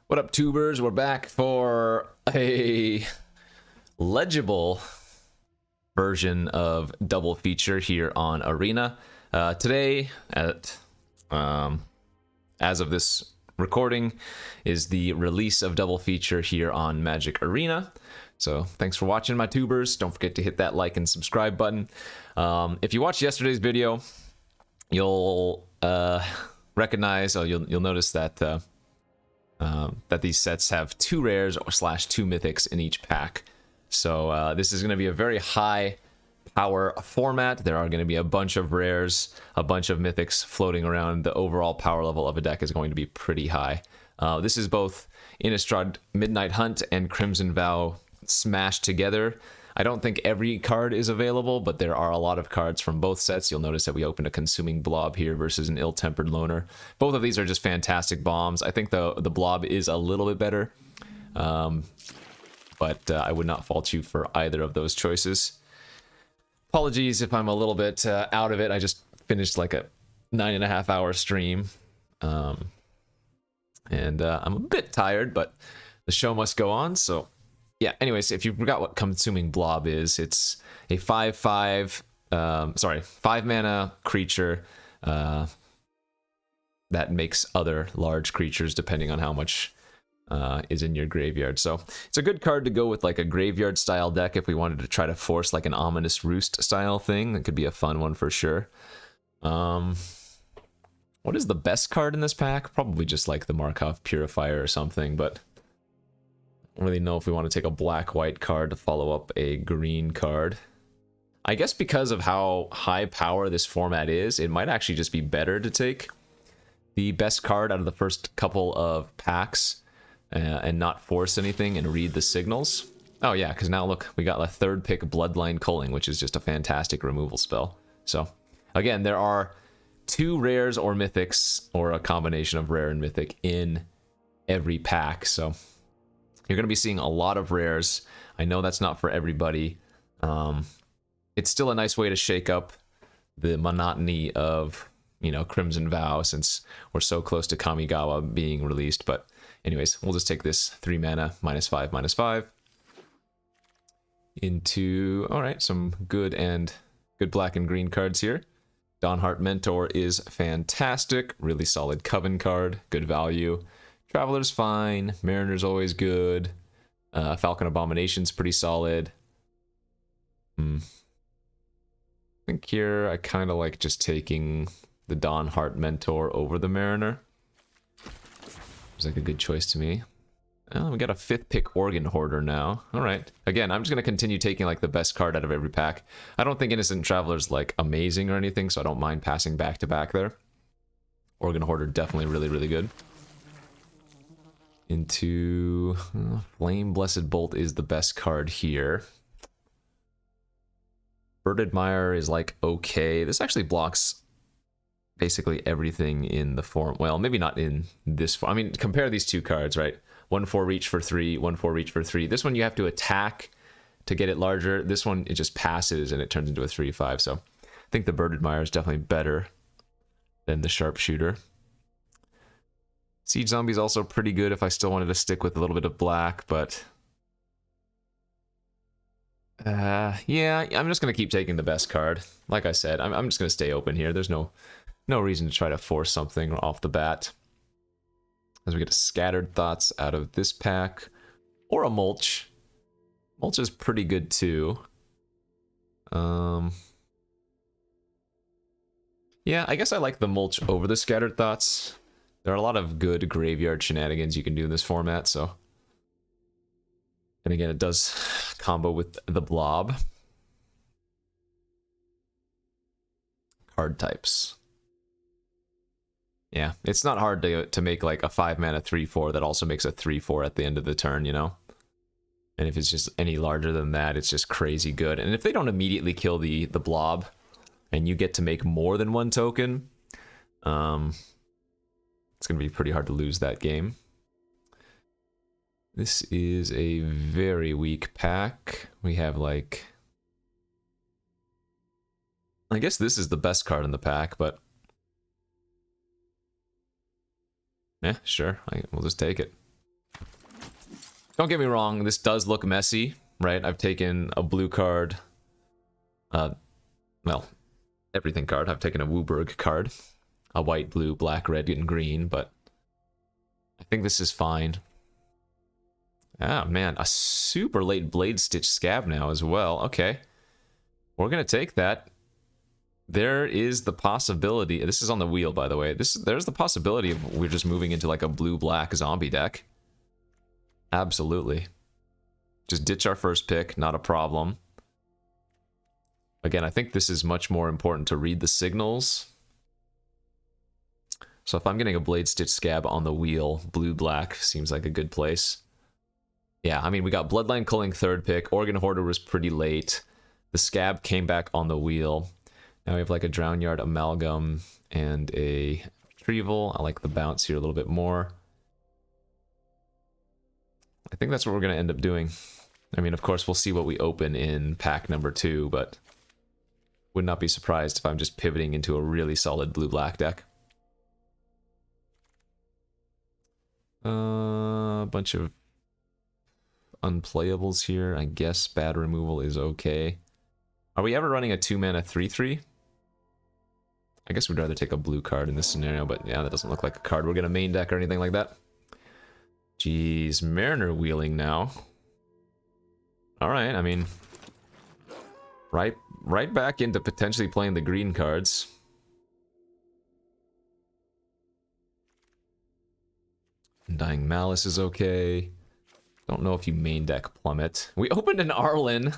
What up, tubers? We're back for a legible version of Double Feature here on Arena. Today, as of this recording, is the release of Double Feature here on Magic Arena. So thanks for watching, my tubers. Don't forget to hit that like and subscribe button. If you watched yesterday's video, you'll recognize, or you'll notice that that these sets have 2 rares or / 2 mythics in each pack. So this is going to be a very high power format. There are going to be a bunch of rares, a bunch of mythics floating around. The overall power level of a deck is going to be pretty high. This is both Innistrad Midnight Hunt and Crimson Vow smashed together. I don't think every card is available, but there are a lot of cards from both sets. You'll notice that we opened a Consuming Blob here versus an Ill-Tempered Loner. Both of these are just fantastic bombs. I think the Blob is a little bit better, but I would not fault you for either of those choices. Apologies if I'm a little bit out of it. I just finished like a 9.5-hour stream, and I'm a bit tired, but the show must go on, so... Yeah, anyways, if you forgot what Consuming Blob is, it's a 5 mana creature that makes other large creatures depending on how much is in your graveyard. So it's a good card to go with like a graveyard style deck if we wanted to try to force like an Ominous Roost style thing. That could be a fun one for sure. What is the best card in this pack? Probably just like the Markov Purifier or something, but... I don't really know if we want to take a black-white card to follow up a green card. I guess because of how high power this format is, it might actually just be better to take the best card out of the first couple of packs and not force anything and read the signals. Oh yeah, because now look, we got a 3rd pick Bloodline Culling, which is just a fantastic removal spell. So again, there are 2 rares or mythics, or a combination of rare and mythic in every pack, so... You're going to be seeing a lot of rares. I know that's not for everybody. It's still a nice way to shake up the monotony of, you know, Crimson Vow, since we're so close to Kamigawa being released. But anyways, we'll just take this 3 mana, -5/-5, into, all right, some good black and green cards here. Dawnhart Mentor is fantastic. Really solid Coven card. Good value. Traveler's fine. Mariner's always good. Falcon Abomination's pretty solid. I think here I kind of like just taking the Dawnhart Mentor over the Mariner. Seems like a good choice to me. Oh, we got a 5th pick Organ Hoarder now. Alright. Again, I'm just going to continue taking like the best card out of every pack. I don't think Innocent Traveler's like amazing or anything, so I don't mind passing back to back there. Organ Hoarder definitely really, really good. Into Flame Blessed Bolt is the best card here. Bird Admirer is like okay. This actually blocks basically everything in the form. Well, maybe not in this form. I mean, compare these 2 cards, right? 1/4 reach for 3, 1/4 reach for 3. This one you have to attack to get it larger. This one it just passes and it turns into a 3/5. So I think the Bird Admirer is definitely better than the Sharpshooter. Siege Zombie is also pretty good if I still wanted to stick with a little bit of black, but... yeah, I'm just going to keep taking the best card. Like I said, I'm just going to stay open here. There's no reason to try to force something off the bat. As we get a Scattered Thoughts out of this pack, or a Mulch. Mulch is pretty good too. Yeah, I guess I like the Mulch over the Scattered Thoughts. There are a lot of good graveyard shenanigans you can do in this format, so... And again, it does combo with the Blob. Card types. Yeah, it's not hard to make like a 5 mana 3/4 that also makes a 3/4 at the end of the turn, you know? And if it's just any larger than that, it's just crazy good. And if they don't immediately kill the Blob, and you get to make more than 1 token, it's going to be pretty hard to lose that game. This is a very weak pack. We have like... I guess this is the best card in the pack, but... Yeah, sure. We'll just take it. Don't get me wrong, this does look messy, right? I've taken a blue card, well, everything card. I've taken a Wooburg card, a white, blue, black, red, and green, but I think this is fine. Ah, man, a super late Blade Stitch Scab now as well. Okay, we're gonna take that. There is the possibility, this is on the wheel, by the way, there's the possibility of we're just moving into like a blue-black zombie deck. Absolutely. Just ditch our first pick, not a problem. Again, I think this is much more important to read the signals. So if I'm getting a Blade Stitch Scab on the wheel, blue-black seems like a good place. Yeah, I mean, we got Bloodline Culling third pick. Organ Hoarder was pretty late. The Scab came back on the wheel. Now we have like a Drownyard Amalgam and a Retrieval. I like the bounce here a little bit more. I think that's what we're going to end up doing. I mean, of course, we'll see what we open in pack number 2, but would not be surprised if I'm just pivoting into a really solid blue-black deck. A bunch of unplayables here. I guess bad removal is okay. Are we ever running a 2-mana 3/3? I guess we'd rather take a blue card in this scenario, but yeah, that doesn't look like a card we're gonna main deck or anything like that. Jeez, Mariner wheeling now. Alright, I mean, right back into potentially playing the green cards. Undying Malice is okay. Don't know if you main deck Plummet. We opened an Arlen.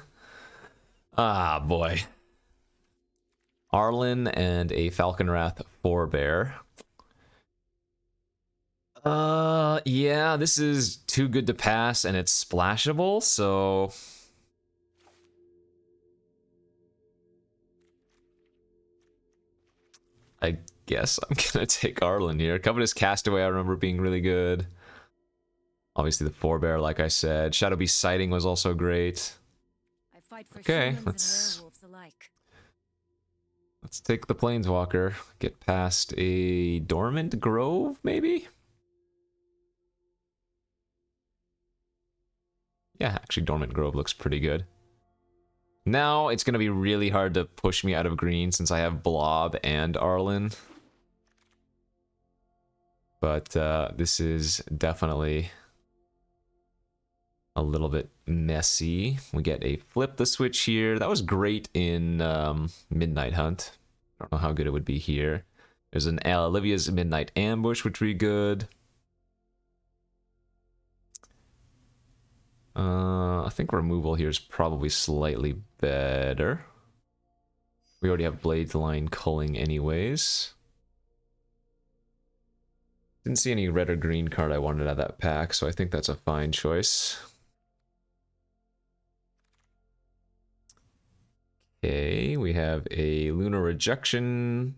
Ah, boy. Arlen and a Falconwrath Forebear. Yeah, this is too good to pass, and it's splashable, so... I guess I'm gonna take Arlen here. Covetous Castaway, I remember being really good. Obviously the Forebear, like I said. Shadow Beast Sighting was also great. Okay, let's take the Planeswalker. Get past a Dormant Grove, maybe? Yeah, actually Dormant Grove looks pretty good. Now it's going to be really hard to push me out of green since I have Blob and Arlen. But this is definitely a little bit messy. We get a Flip the Switch here. That was great in Midnight Hunt. I don't know how good it would be here. There's an Olivia's Midnight Ambush, which would be good. I think removal here is probably slightly better. We already have Bladeline Culling anyways. Didn't see any red or green card I wanted out of that pack, so I think that's a fine choice. Okay, we have a Lunar Rejection,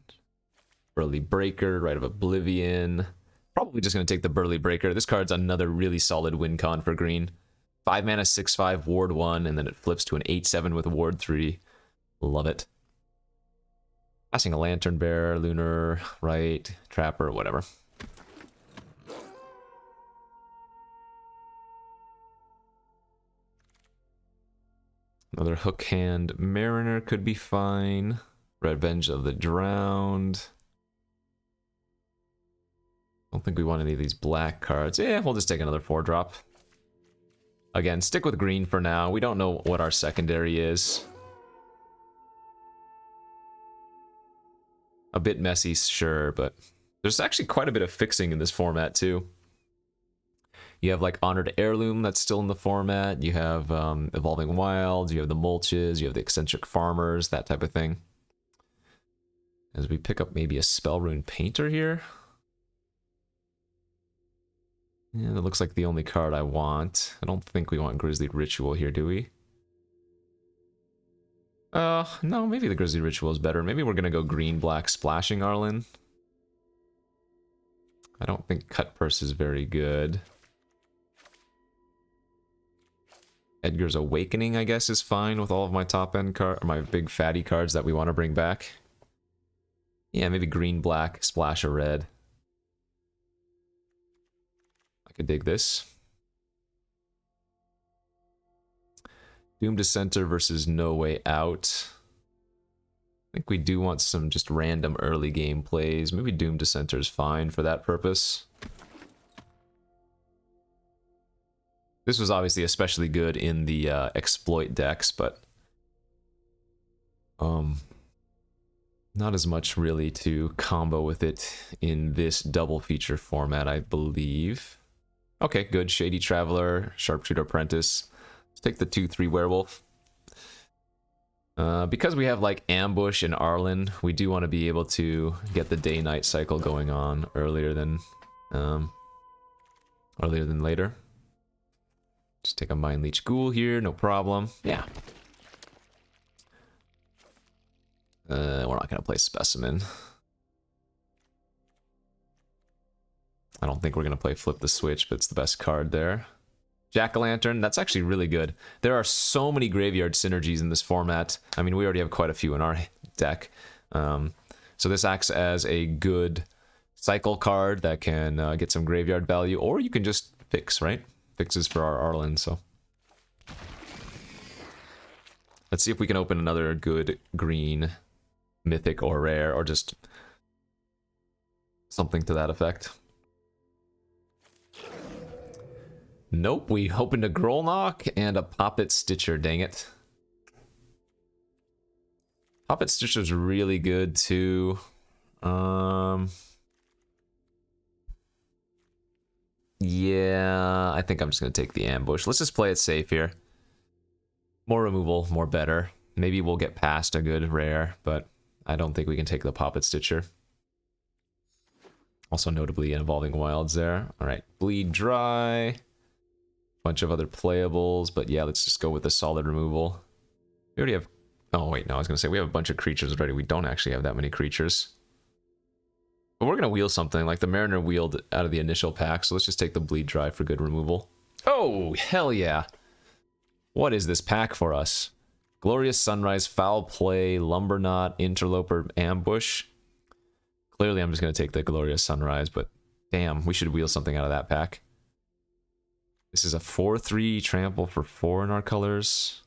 Burly Breaker, Rite of Oblivion. Probably just going to take the Burly Breaker. This card's another really solid win con for green. 5 mana, 6/5, Ward 1, and then it flips to an 8/7 with Ward 3. Love it. Passing a Lantern Bearer, Lunar, right, Trapper, whatever. Another Hook Hand Mariner could be fine. Revenge of the Drowned. Don't think we want any of these black cards. Yeah, we'll just take another 4-drop. Again, stick with green for now. We don't know what our secondary is. A bit messy, sure, but there's actually quite a bit of fixing in this format, too. You have, like, Honored Heirloom that's still in the format. You have Evolving Wilds. You have the Mulches. You have the Eccentric Farmers, that type of thing. As we pick up maybe a Spellrune Painter here. Yeah, that looks like the only card I want. I don't think we want Grizzly Ritual here, do we? No, maybe the Grizzly Ritual is better. Maybe we're gonna go green-black Splashing Arlen. I don't think Cut Purse is very good. Edgar's Awakening, I guess, is fine with all of my top-end cards, my big fatty cards that we want to bring back. Yeah, maybe green-black, splash a red. I could dig this. Doom Dissenter versus No Way Out. I think we do want some just random early game plays. Maybe Doom Dissenter is fine for that purpose. This was obviously especially good in the exploit decks, but not as much really to combo with it in this double feature format, I believe. Okay, good. Shady Traveler, Sharpshooter Apprentice. Let's take the 2/3 Werewolf. Because we have like Ambush and Arlen, we do want to be able to get the day-night cycle going on earlier than later. Just take a Mind Leech Ghoul here, no problem. Yeah. We're not going to play Specimen. I don't think we're going to play Flip the Switch, but it's the best card there. Jack-o'-lantern, that's actually really good. There are so many graveyard synergies in this format. I mean, we already have quite a few in our deck. So this acts as a good cycle card that can get some graveyard value, or you can just fix, right? Fixes for our Arlen, so. Let's see if we can open another good green mythic or rare, or just something to that effect. Nope, we opened a Grolnock and a Poppet Stitcher, dang it. Poppet Stitcher's really good too. Yeah, I think I'm just gonna take the Ambush. Let's just play it safe here. More removal, more better. Maybe we'll get past a good rare, but I don't think we can take the Poppet Stitcher. Also notably Evolving Wilds there. Alright, Bleed Dry. Bunch of other playables, but yeah, let's just go with the solid removal. We already have... Oh, wait, no, I was going to say, we have a bunch of creatures already. We don't actually have that many creatures. But we're going to wheel something, like the Mariner wheeled out of the initial pack, so let's just take the Bleed Dry for good removal. Oh, hell yeah! What is this pack for us? Glorious Sunrise, Foul Play, Lumberknot, Interloper, Ambush. Clearly I'm just going to take the Glorious Sunrise, but damn, we should wheel something out of that pack. This is a 4/3 trample for 4 in our colors.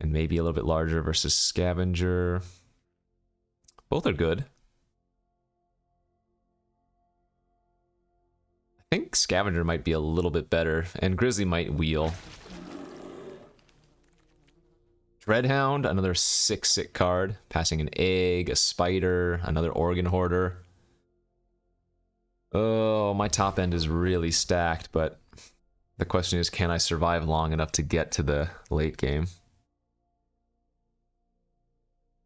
And maybe a little bit larger versus Scavenger. Both are good. I think Scavenger might be a little bit better, and Grizzly might wheel. Dreadhound, another 6/6 card. Passing an egg, a spider, another Organ Hoarder. Oh, my top end is really stacked, but the question is, can I survive long enough to get to the late game?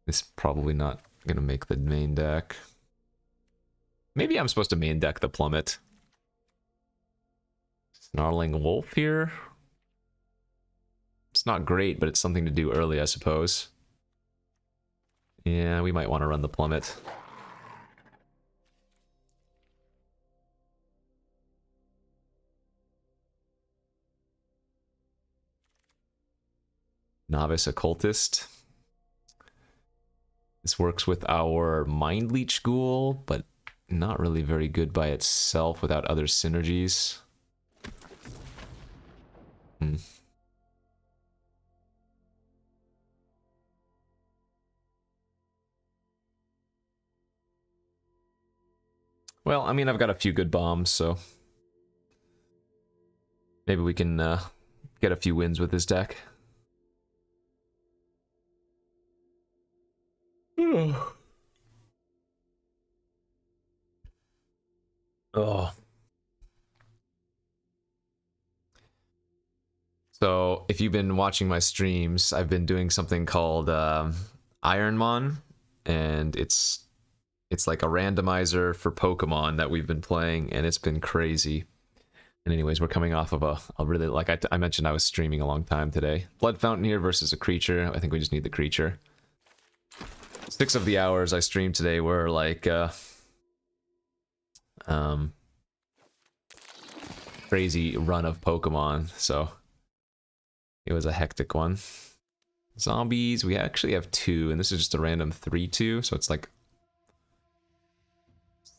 It's probably not going to make the main deck. Maybe I'm supposed to main deck the Plummet. Snarling Wolf here. It's not great, but it's something to do early, I suppose. Yeah, we might want to run the Plummet. Novice Occultist. This works with our Mind Leech Ghoul, but not really very good by itself without other synergies. Well, I mean, I've got a few good bombs, so maybe we can get a few wins with this deck. Oh. So, if you've been watching my streams, I've been doing something called Ironmon, and it's like a randomizer for Pokemon that we've been playing, and it's been crazy. And anyways, we're coming off of a really, like I mentioned, I was streaming a long time today. Blood Fountain here versus a creature. I think we just need the creature. 6 of the hours I streamed today were like crazy run of Pokemon, so it was a hectic one. Zombies, we actually have 2, and this is just a random 3/2, so it's like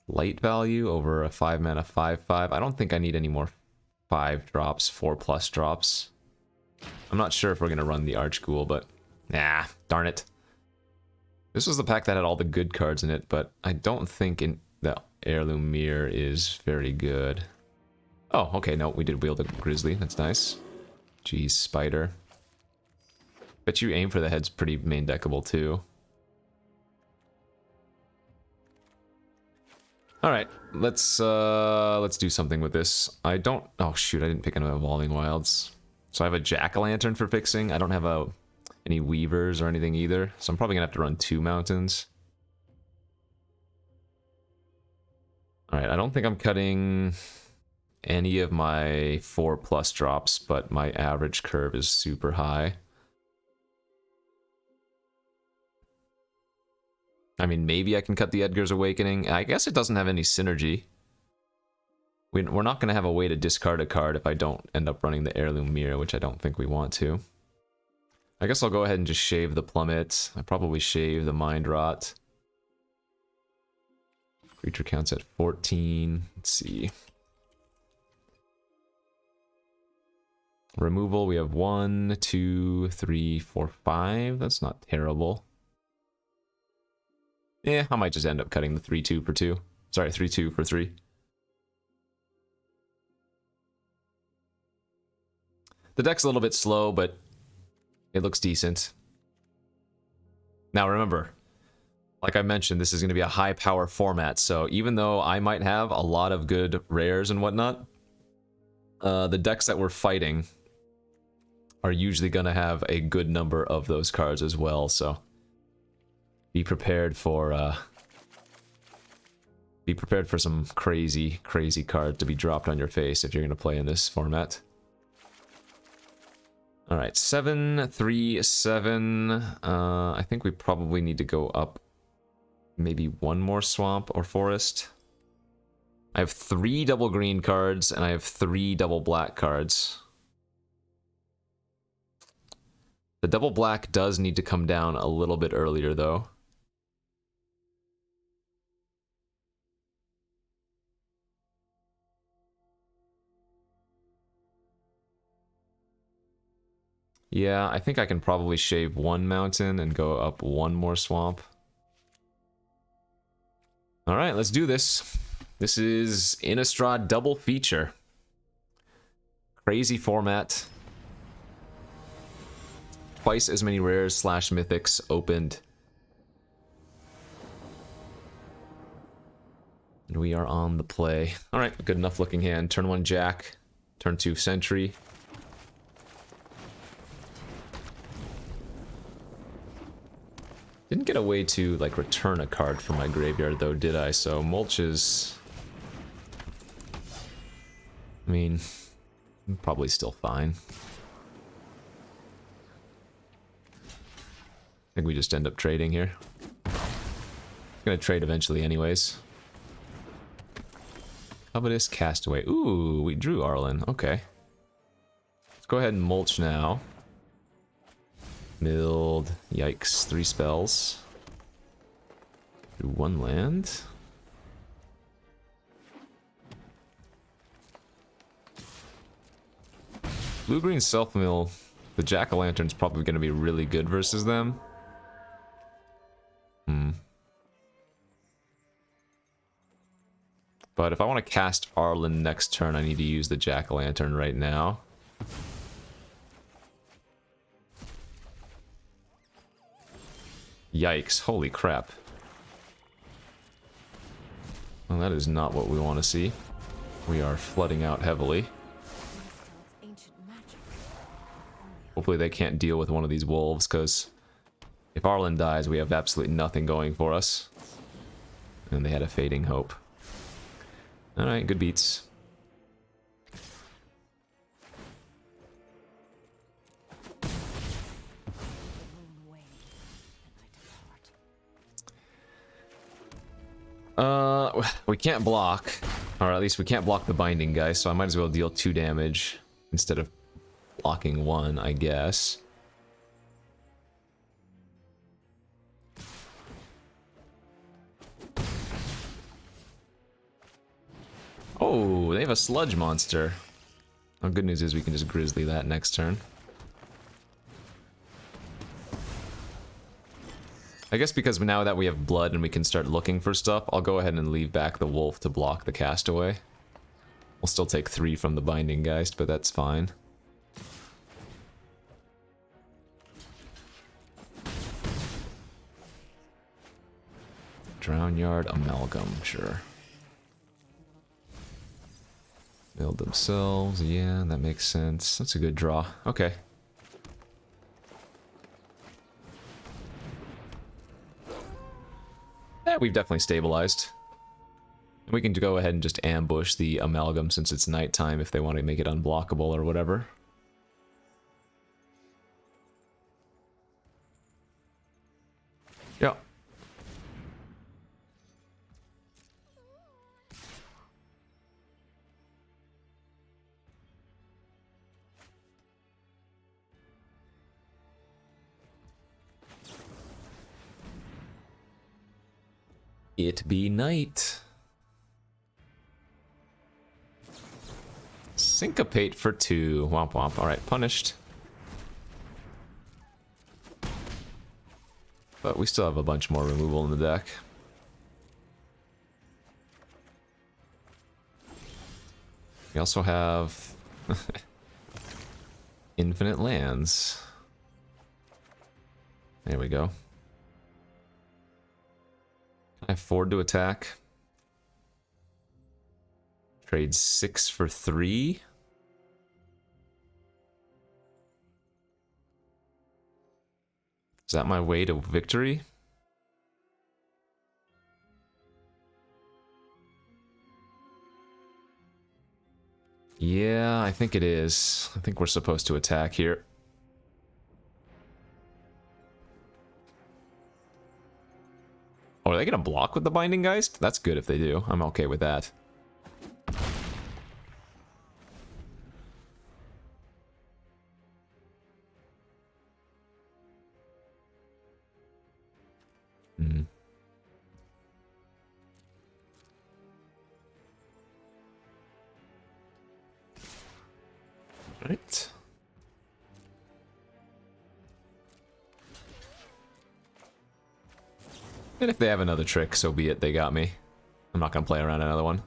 light value over a 5 mana 5/5. I don't think I need any more 5 drops, 4+ drops. I'm not sure if we're going to run the Archghoul, but... Nah, darn it. This was the pack that had all the good cards in it, but I don't think the Heirloom Mirror is very good. Oh, okay, no, we did wield a Grizzly. That's nice. Geez, Spider. Bet you Aim for the Head's pretty main deckable, too. Alright, let's do something with this. I don't... Oh, shoot, I didn't pick any Evolving Wilds. So I have a Jack-o'-lantern for fixing. I don't have any Weavers or anything either, so I'm probably gonna have to run 2 Mountains. Alright, I don't think I'm cutting any of my 4+ drops, but my average curve is super high. I mean, maybe I can cut the Edgar's Awakening. I guess it doesn't have any synergy. We're not going to have a way to discard a card if I don't end up running the Heirloom Mirror, which I don't think we want to. I guess I'll go ahead and just shave the Plummet. I probably shave the Mind Rot. Creature counts at 14. Let's see. Removal, we have 1, 2, 3, 4, 5. That's not terrible. Yeah, I might just end up cutting the 3-2 for 2. Sorry, 3-2 for 3. The deck's a little bit slow, but it looks decent. Now remember, like I mentioned, this is going to be a high power format, so even though I might have a lot of good rares and whatnot, the decks that we're fighting are usually going to have a good number of those cards as well, so be prepared for some crazy cards to be dropped on your face if you're going to play in this format. All right, 7, 3, 7. I think we probably need to go up maybe 1 more swamp or forest. I have 3 double green cards and I have 3 double black cards. The double black does need to come down a little bit earlier though. Yeah, I think I can probably shave 1 mountain and go up 1 more swamp. Alright, let's do this. This is Innistrad double feature. Crazy format. Twice as many rares / mythics opened. And we are on the play. Alright, good enough looking hand. Turn 1 Jack. Turn 2 Sentry. Didn't get a way to, like, return a card from my graveyard, though, did I? So, Mulch is... I mean, probably still fine. I think we just end up trading here. Gonna trade eventually anyways. Covetous Castaway. Ooh, we drew Arlen. Okay. Let's go ahead and mulch now. Milled. Yikes. 3 spells. Drew 1 land. Blue-green self-mill. The Jack-o'-lantern's probably going to be really good versus them. But if I want to cast Arlen next turn, I need to use the Jack-o'-lantern right now. Yikes, holy crap. Well, that is not what we want to see. We are flooding out heavily. Hopefully they can't deal with one of these wolves, because if Arlen dies, we have absolutely nothing going for us. And they had a fading hope. Alright, good beats. We can't block. Or at least we can't block the binding guy, so I might as well deal 2 damage instead of blocking 1, I guess. Oh, they have a sludge monster. Oh, good news is we can just grizzly that next turn. I guess because now that we have blood and we can start looking for stuff, I'll go ahead and leave back the wolf to block the castaway. We'll still take 3 from the Binding Geist, but that's fine. Drown Yard, Amalgam, sure. Build themselves, yeah, that makes sense. That's a good draw. Okay. Yeah, we've definitely stabilized. We can go ahead and just ambush the Amalgam since it's nighttime if they want to make it unblockable or whatever. Yeah. It be night. Syncopate for 2. Womp womp. Alright, punished. But we still have a bunch more removal in the deck. We also have infinite lands. There we go. Can I afford to attack? Trade 6 for 3. Is that my way to victory? Yeah, I think it is. I think we're supposed to attack here. Oh, are they gonna block with the Binding Geist? That's good if they do. I'm okay with that. Hmm. Right. And if they have another trick, so be it, they got me. I'm not gonna play around another one.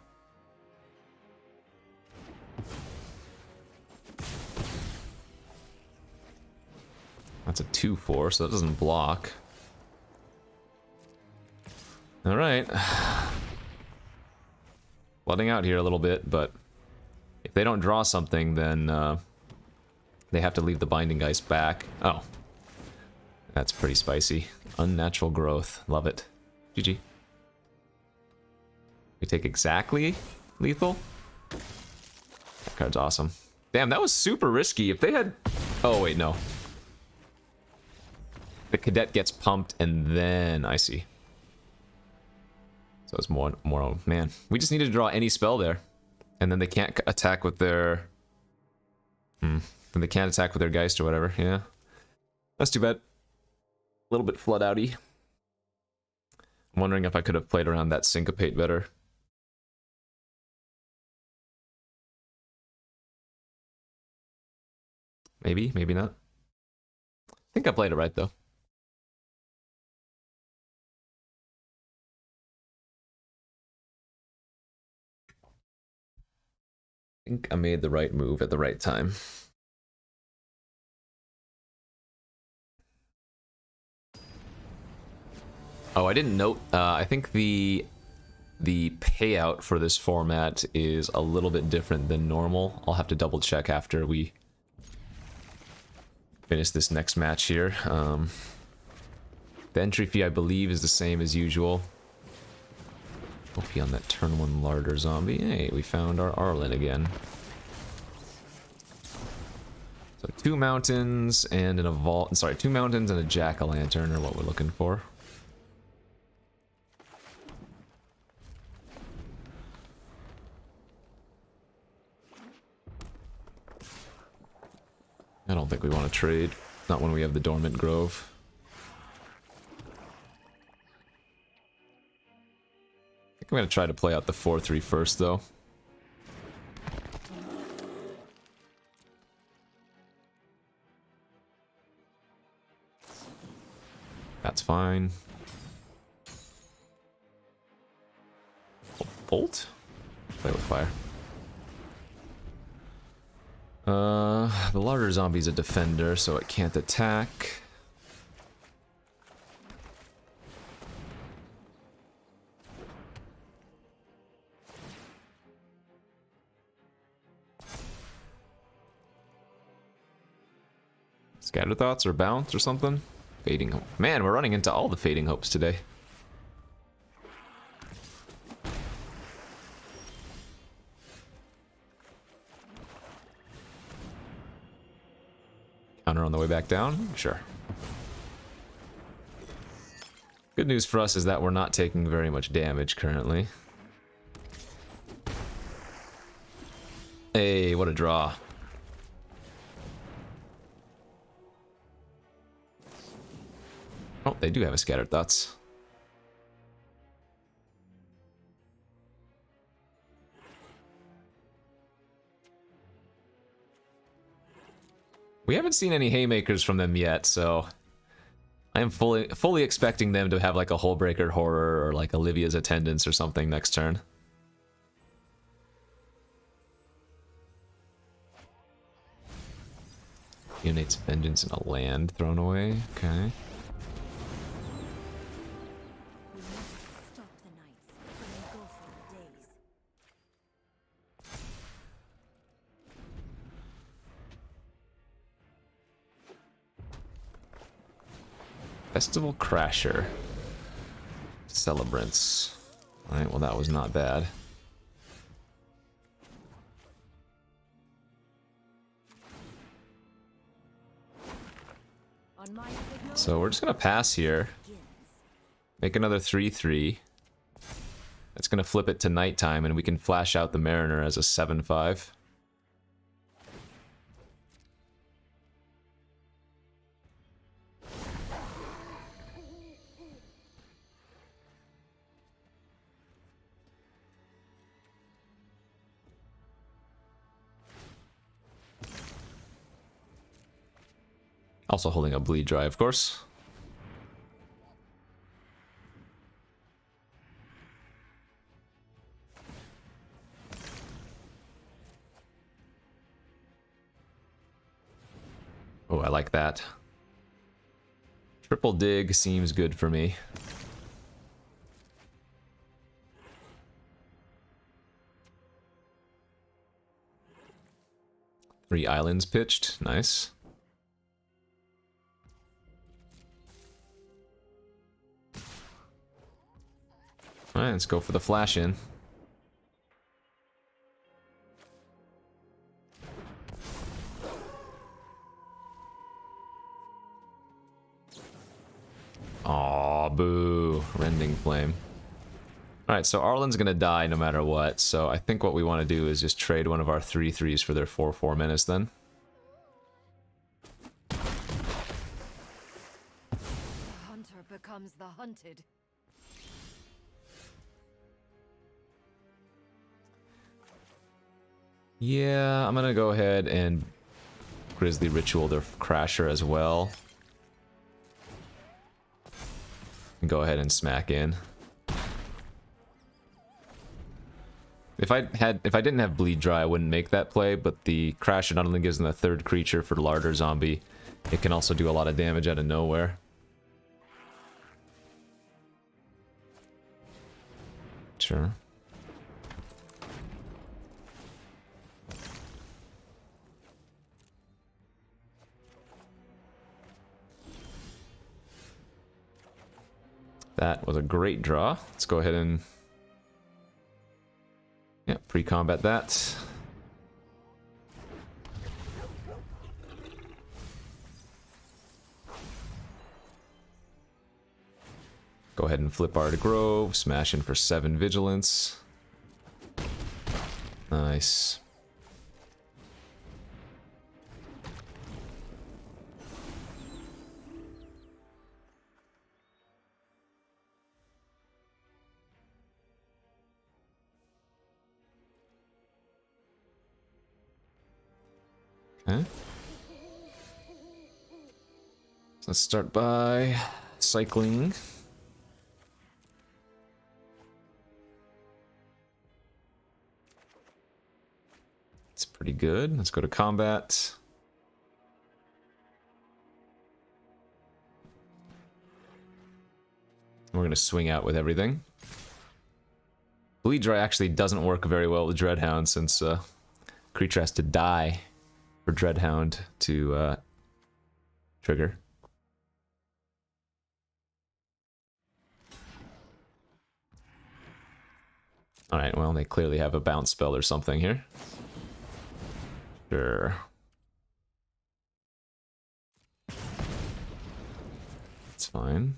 That's a 2/4, so that doesn't block. Alright. Flooding out here a little bit, but if they don't draw something, then they have to leave the Binding Geist back. Oh. That's pretty spicy. Unnatural growth. Love it. GG. We take exactly lethal? That card's awesome. Damn, that was super risky. If they had... Oh, wait, no. The Cadet gets pumped, and then... I see. So it's more... Man, we just need to draw any spell there. And then they can't attack with their... Then they can't attack with their Geist or whatever, yeah. That's too bad. A little bit flood outy. I'm wondering if I could have played around that Syncopate better. Maybe, maybe not. I think I played it right, though. I think I made the right move at the right time. Oh, I didn't note. I think the payout for this format is a little bit different than normal. I'll have to double check after we finish this next match here. The entry fee, I believe, is the same as usual. OP on that turn 1 Larder Zombie. Hey, we found our Arlen again. So 2 mountains and an vault. Sorry, 2 mountains and a jack-o'-lantern are what we're looking for. I don't think we want to trade. Not when we have the Dormant Grove. I think I'm going to try to play out the 4-3 first, though. That's fine. fire. The larger zombie's a defender, so it can't attack. Scatter Thoughts or Bounce or something? Fading Hope. Man, we're running into all the Fading Hopes today. Counter on the way back down? Sure. Good news for us is that we're not taking very much damage currently. Hey, what a draw. Oh, they do have a Scattered Thoughts. We haven't seen any haymakers from them yet, so I am fully expecting them to have like a Hullbreaker Horror or like Olivia's Attendance or something next turn. Unite's Vengeance and a land thrown away. Okay. Festival Crasher. Celebrants. Alright, well that was not bad. So we're just gonna pass here. Make another 3/3. That's gonna flip it to nighttime and we can flash out the Mariner as a 7/5. Also holding a Bleed Dry, of course. Oh, I like that. Triple Dig seems good for me. Three islands pitched. Nice. Alright, let's go for the flash in. Aw, boo. Rending Flame. Alright, so Arlen's gonna die no matter what, so I think what we want to do is just trade one of our 3/3s for their 4/4 menace then. The hunter becomes the hunted. Yeah, I'm gonna go ahead and Grizzly Ritual their Crasher as well. And go ahead and smack in. If I didn't have Bleed Dry, I wouldn't make that play, but the Crasher not only gives them a third creature for the larger zombie, it can also do a lot of damage out of nowhere. Sure. That was a great draw. Let's go ahead and pre-combat that. Go ahead and flip our to Grove, smash in for 7 Vigilance. Nice. Okay. So let's start by cycling. It's pretty good. Let's go to combat. We're going to swing out with everything. Bleed Dry actually doesn't work very well with Dreadhound since creature has to die for Dreadhound to trigger. Alright, well, they clearly have a bounce spell or something here. Sure. It's fine.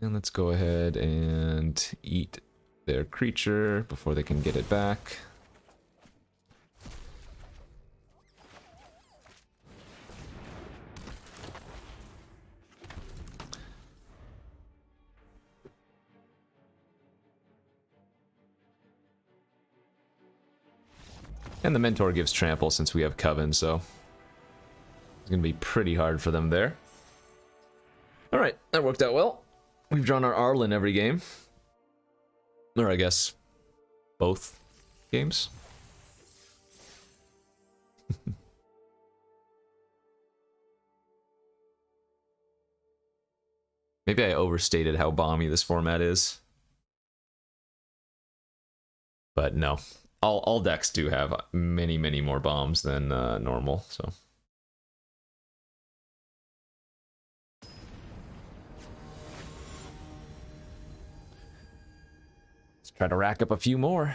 And let's go ahead and eat their creature before they can get it back. And the Mentor gives trample since we have Coven, so it's going to be pretty hard for them there. Alright, that worked out well. We've drawn our Arlen every game. Or I guess both games. Maybe I overstated how bomby this format is. But no. All decks do have many, many more bombs than normal, so... Try to rack up a few more.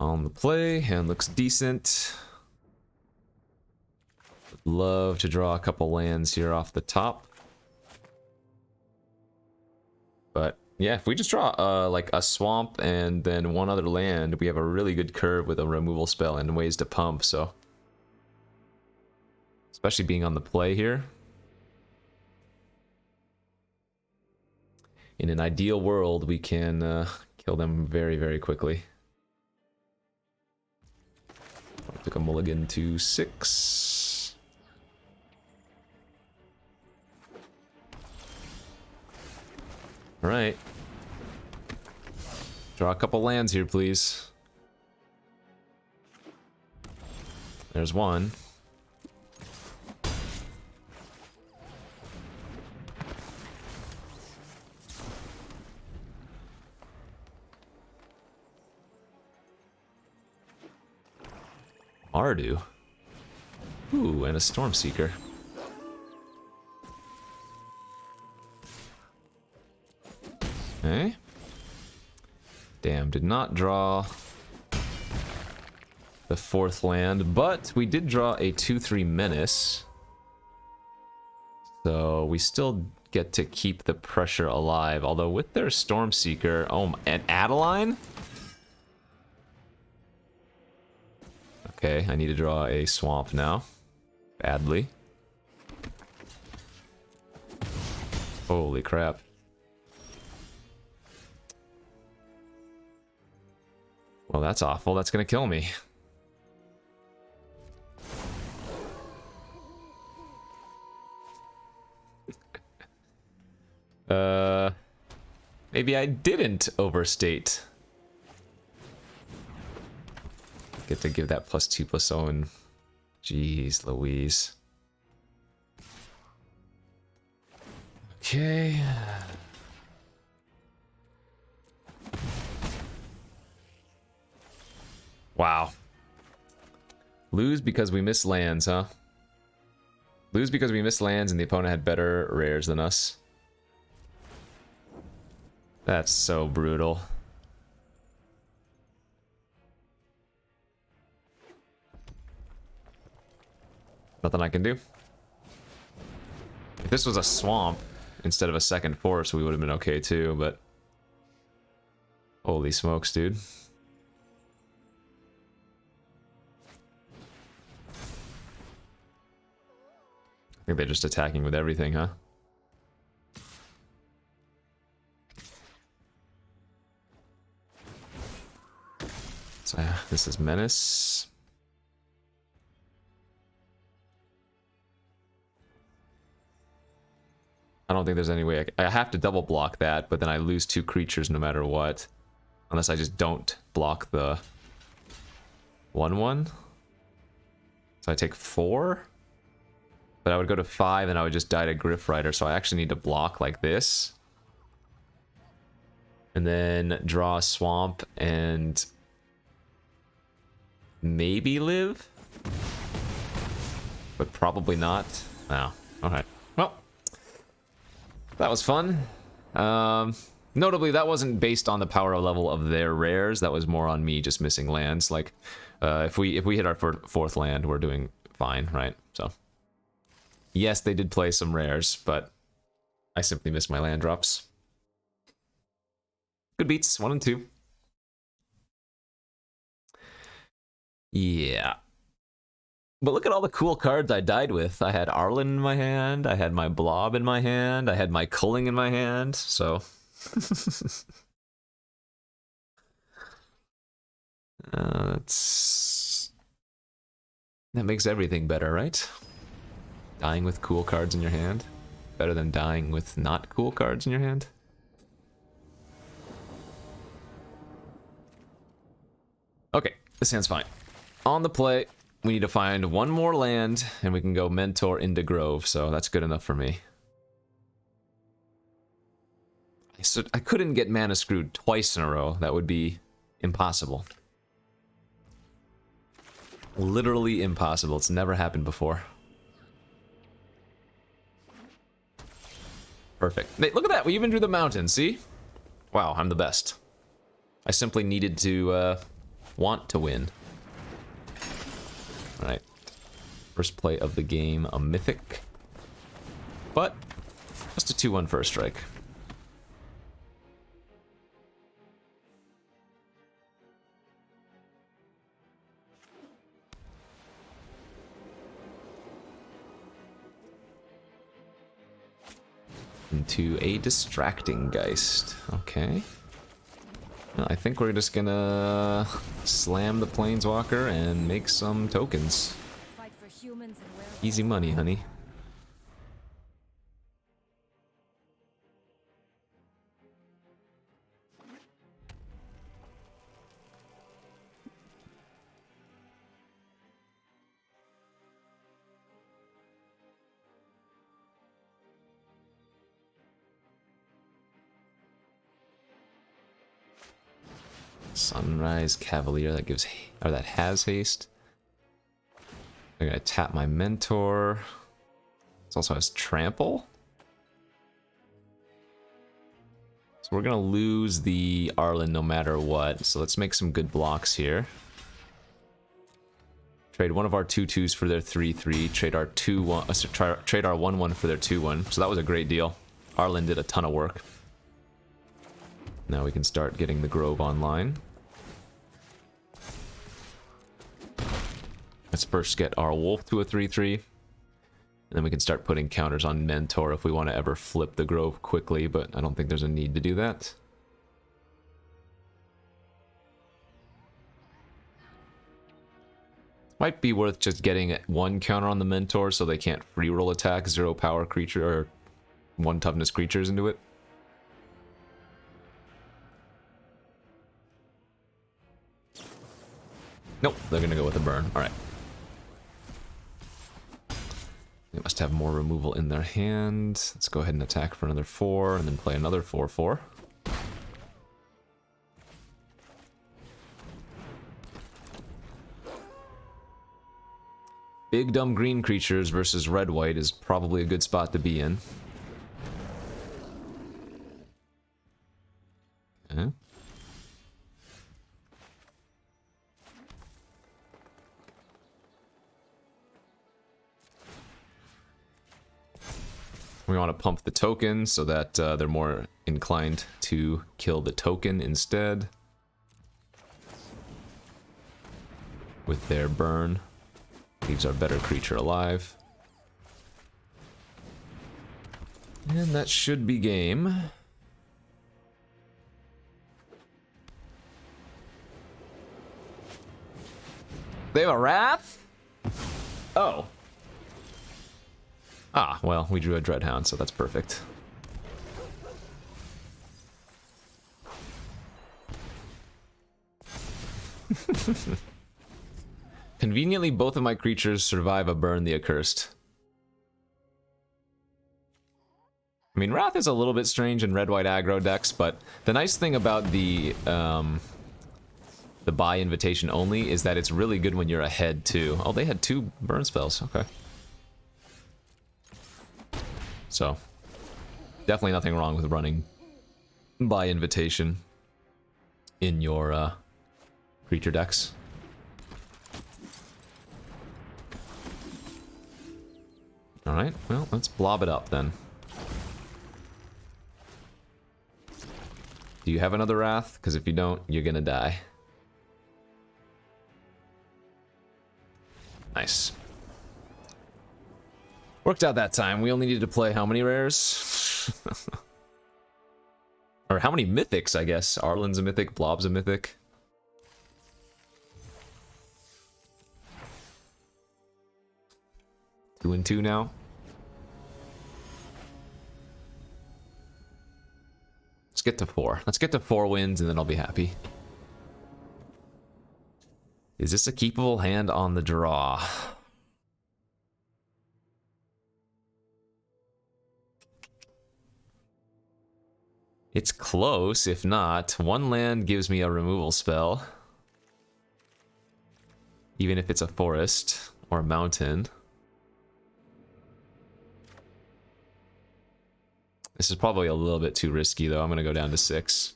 On the play, hand looks decent. Would love to draw a couple lands here off the top. But yeah, if we just draw like a swamp and then one other land, we have a really good curve with a removal spell and ways to pump, so. Especially being on the play here. In an ideal world, we can kill them very, very quickly. Took a mulligan to 6. Alright. Draw a couple lands here, please. There's one. Ardu. Ooh, and a Stormseeker. Okay. Damn, did not draw the 4th land, but we did draw a 2/3 Menace. So we still get to keep the pressure alive, although with their Stormseeker... Oh, and Adeline? Okay, I need to draw a swamp now. Badly. Holy crap. Well, that's awful. That's gonna kill me. Maybe I didn't overstate. Get to give that +2/+0. Jeez Louise. Okay. Wow. Lose because we missed lands, huh? Lose because we missed lands and the opponent had better rares than us. That's so brutal. Nothing I can do. If this was a swamp instead of a second force, we would have been okay too, but... Holy smokes, dude. I think they're just attacking with everything, huh? So this is Menace. I don't think there's any way I have to double block that, but then I lose 2 creatures no matter what. Unless I just don't block the 1/1. So I take 4. But I would go to 5 and I would just die to Griff Rider, so I actually need to block like this. And then draw a swamp and maybe live? But probably not. Oh, alright. Well, that was fun. Notably, that wasn't based on the power level of their rares. That was more on me just missing lands. Like, if we hit our 4th land, we're doing fine, right? So, yes, they did play some rares, but I simply missed my land drops. Good beats, 1 and 2. Yeah. But look at all the cool cards I died with. I had Arlen in my hand, I had my Blob in my hand, I had my Culling in my hand, so... that makes everything better, right? Dying with cool cards in your hand. Better than dying with not cool cards in your hand. Okay, this hand's fine. On the play, we need to find 1 more land, and we can go Mentor into Grove, so that's good enough for me. So I couldn't get mana screwed twice in a row. That would be impossible. Literally impossible. It's never happened before. Perfect. Hey, look at that. We even drew the mountain. See? Wow, I'm the best. I simply needed to want to win. Alright. First play of the game, a mythic. But just a 2/1 first strike. Into a Distracting Geist. Okay. I think we're just gonna slam the Planeswalker and make some tokens. Easy money, honey. Sunrise Cavalier, that gives, or that has haste. I'm gonna tap my Mentor. This also has Trample. So we're gonna lose the Arlen no matter what. So let's make some good blocks here. Trade one of our 2/2s for their 3/3. Trade our 2/1. Trade our 1/1 for their 2/1. So that was a great deal. Arlen did a ton of work. Now we can start getting the Grove online. Let's first get our Wolf to a 3/3. And then we can start putting counters on Mentor if we want to ever flip the Grove quickly, but I don't think there's a need to do that. Might be worth just getting 1 counter on the Mentor so they can't free roll attack 0 power creature or 1 toughness creatures into it. Nope, they're gonna go with a burn. Alright. They must have more removal in their hand. Let's go ahead and attack for another 4 and then play another 4/4. Big dumb green creatures versus red-white is probably a good spot to be in. Okay. We want to pump the token so that they're more inclined to kill the token instead. With their burn. Leaves our better creature alive. And that should be game. – They have a Wrath? Oh. Ah, well, we drew a Dreadhound, so that's perfect. Conveniently, both of my creatures survive a burn the accursed. I mean, Wrath is a little bit strange in red-white aggro decks, but the nice thing about the buy invitation only is that it's really good when you're ahead too. Oh, they had 2 burn spells. Okay. So, definitely nothing wrong with running buy invitation in your creature decks. Alright, well, let's blob it up then. Do you have another Wrath? Because if you don't, you're gonna die. Nice. Worked out that time. We only needed to play how many rares? Or how many mythics, I guess. Arlen's a mythic, Blob's a mythic. Two and two now. Let's get to 4. Let's get to 4 wins and then I'll be happy. Is this a keepable hand on the draw? It's close, if not. 1 land gives me a removal spell. Even if it's a forest or a mountain. This is probably a little bit too risky though. I'm gonna go down to 6.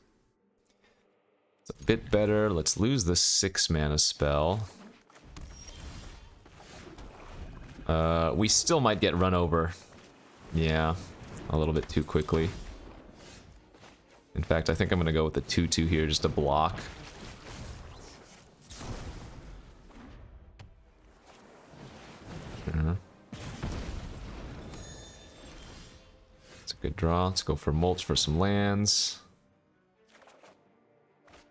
It's a bit better. Let's lose the 6 mana spell. We still might get run over. Yeah, a little bit too quickly. In fact, I think I'm gonna go with the 2/2 here just to block. It's a good draw. Let's go for mulch for some lands.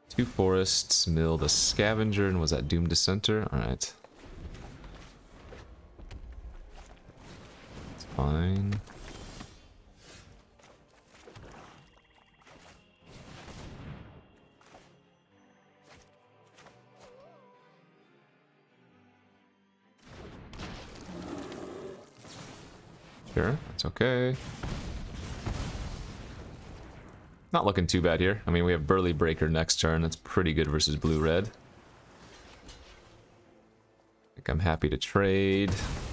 2 forests, mill the scavenger, and was that Doom Dissenter? Alright. It's fine. Sure, that's okay. Not looking too bad here. I mean, we have Burly Breaker next turn. That's pretty good versus blue-red. I think I'm happy to trade.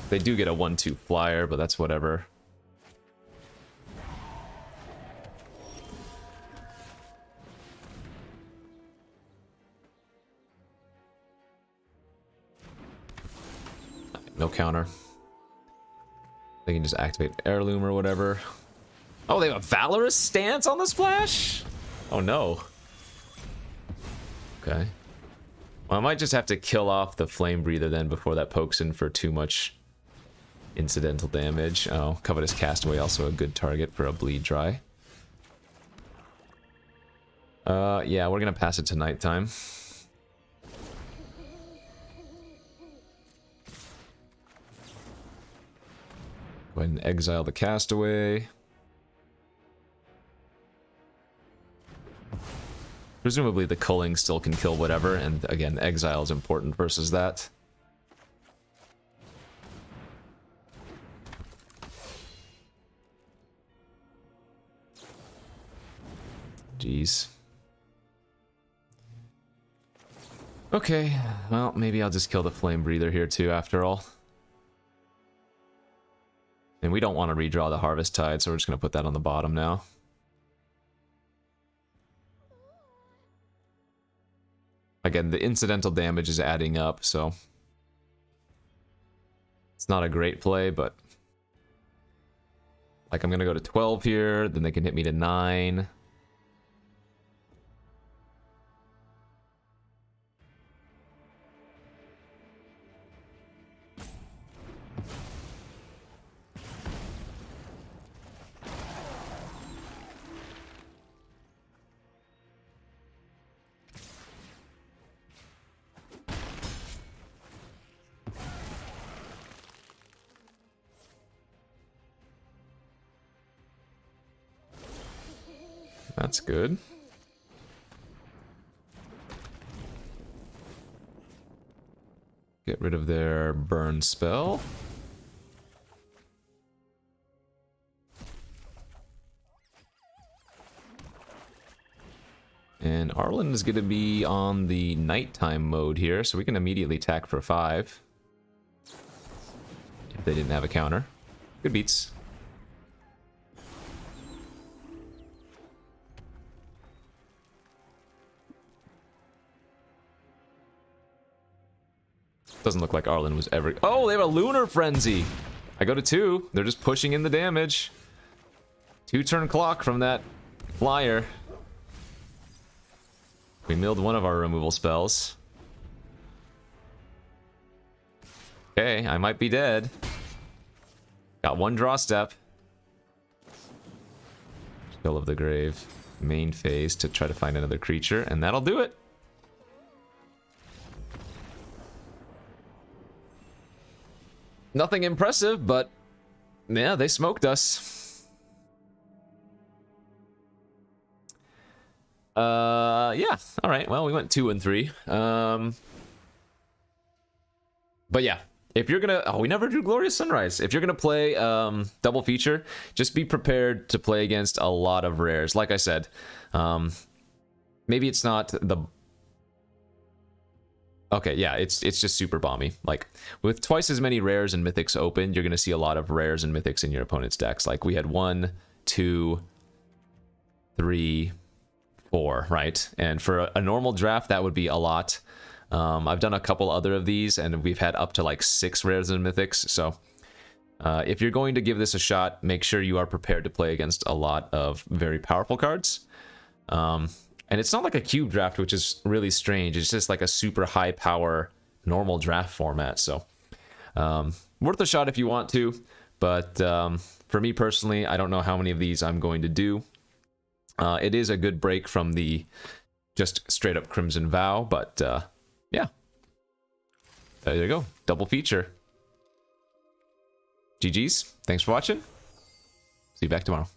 They do get a 1/2 flyer, but that's whatever. No counter. They can just activate Heirloom or whatever. Oh, they have a Valorous Stance on the splash? Oh no. Okay. Well, I might just have to kill off the Flame Breather then before that pokes in for too much incidental damage. Oh, Covetous Castaway, also a good target for a Bleed Dry. Yeah, we're gonna pass it to nighttime. Go ahead and exile the Castaway. Presumably the culling still can kill whatever, and again, exile is important versus that. Jeez. Okay, well, maybe I'll just kill the Flame Breather here too, after all. And we don't want to redraw the Harvest Tide, so we're just going to put that on the bottom now. Again, the incidental damage is adding up, so it's not a great play, but like I'm going to go to 12 here, then they can hit me to 9. That's good. Get rid of their burn spell. And Arlen is going to be on the nighttime mode here, so we can immediately attack for 5. If they didn't have a counter. Good beats. Doesn't look like Arlen was ever... Oh, they have a Lunar Frenzy! I go to 2. They're just pushing in the damage. 2-turn clock from that flyer. We milled one of our removal spells. Okay, I might be dead. Got 1 draw step. Spell of the Grave. Main phase to try to find another creature, and that'll do it. Nothing impressive, but yeah, they smoked us. Yeah, all right. Well, we went 2 and 3. But yeah, if you're gonna, we never do Glorious Sunrise. If you're gonna play double feature, just be prepared to play against a lot of rares. Like I said, maybe it's not the. Okay, yeah, it's just super bomby. Like, with twice as many rares and mythics open, you're gonna see a lot of rares and mythics in your opponent's decks. Like, we had 1, 2, 3, 4, right? And for a normal draft, that would be a lot. I've done a couple other of these, and we've had up to like 6 rares and mythics. So, if you're going to give this a shot, make sure you are prepared to play against a lot of very powerful cards. And it's not like a cube draft, which is really strange. It's just like a super high power normal draft format. So worth a shot if you want to. But for me personally, I don't know how many of these I'm going to do. It is a good break from the just straight up Crimson Vow. But yeah, there you go. Double feature. GG's. Thanks for watching. See you back tomorrow.